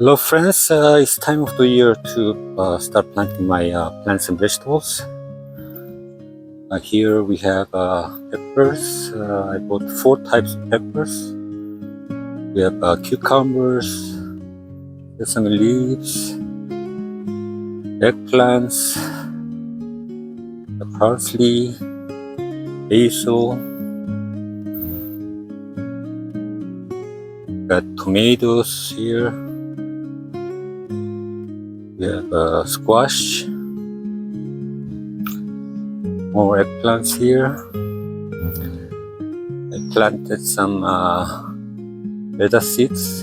Hello friends, it's time of the year to start planting my plants and vegetables. Here we have peppers. I bought 4 types of peppers. We have cucumbers, sesame leaves, eggplants, parsley, basil, got tomatoes here. We have squash, more eggplants here. I planted some lettuce seeds,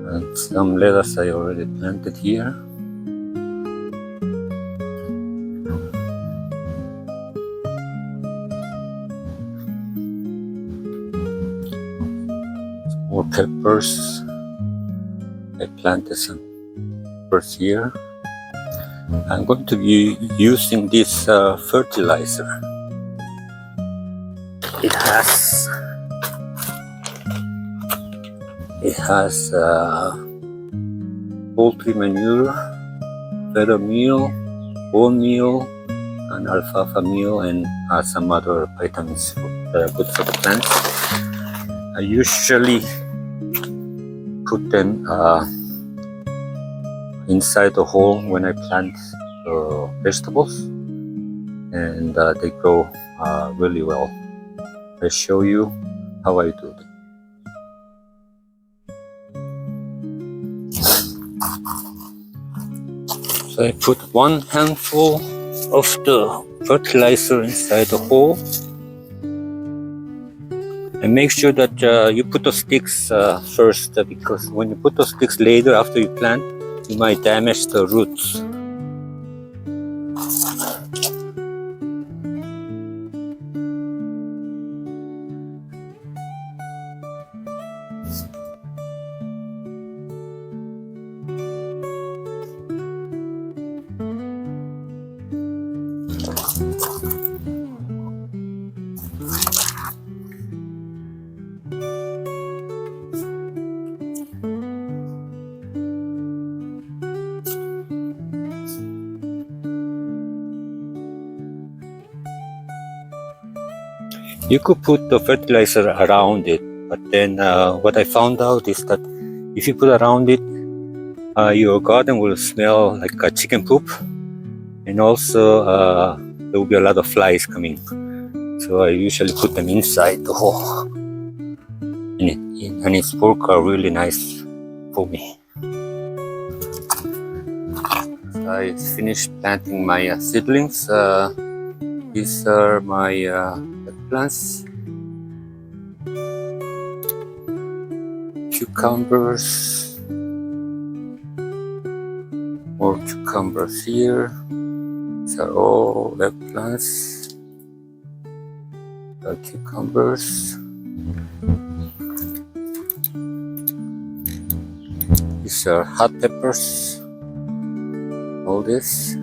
and some lettuce I already planted here. Some more peppers. I planted some peppers here. I'm going to be using this fertilizer. It has poultry manure, feather meal, bone meal, and alfalfa meal, and some other vitamins that are good for the plants. I usually put them inside the hole when I plant vegetables, and they grow really well. I'll show you how I do it. So I put 1 handful of the fertilizer inside the hole, and make sure that you put the sticks first, because when you put the sticks later after you plant, you might damage the roots. You could put the fertilizer around it, but then what I found out is that if you put around it, your garden will smell like chicken poop, and also there will be a lot of flies coming. So I usually put them inside the hole, and it's worked really nice for me. So I finished planting my seedlings. These are my plants, cucumbers, more cucumbers here. These are all eggplants, cucumbers. These are hot peppers, all this,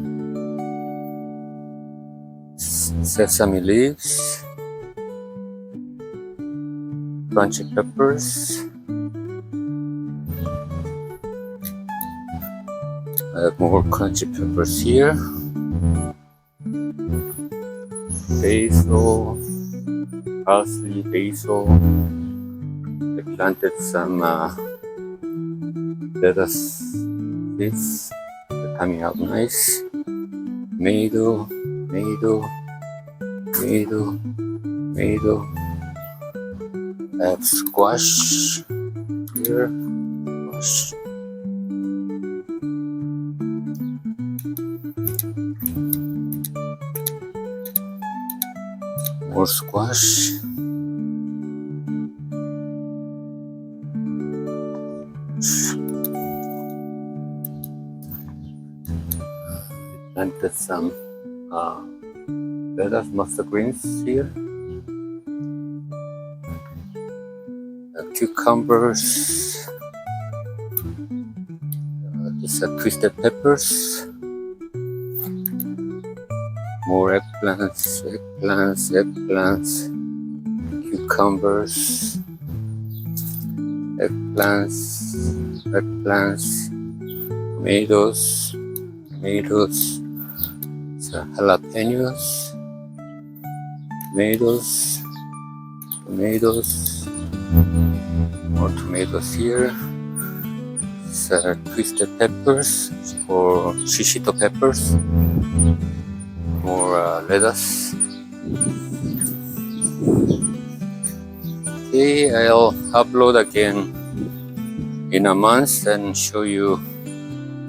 sesame leaves, crunchy peppers. I have more crunchy peppers here. Basil, parsley, basil. I planted some lettuce seeds. They're coming out nice. Tomato, tomato, tomato, tomato. I have squash here, squash. More squash. I planted some lettuce, mustard greens here. Cucumbers. These are twisted peppers. More eggplants, eggplants, eggplants, cucumbers. eggplants, red plants, tomatoes, so jalapenos, tomatoes, more tomatoes here. Twisted peppers or shishito peppers, more lettuce. Okay, I'll upload again in a month and show you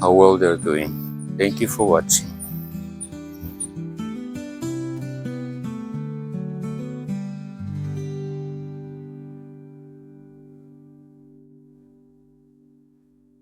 how well they're doing. Thank you for watching.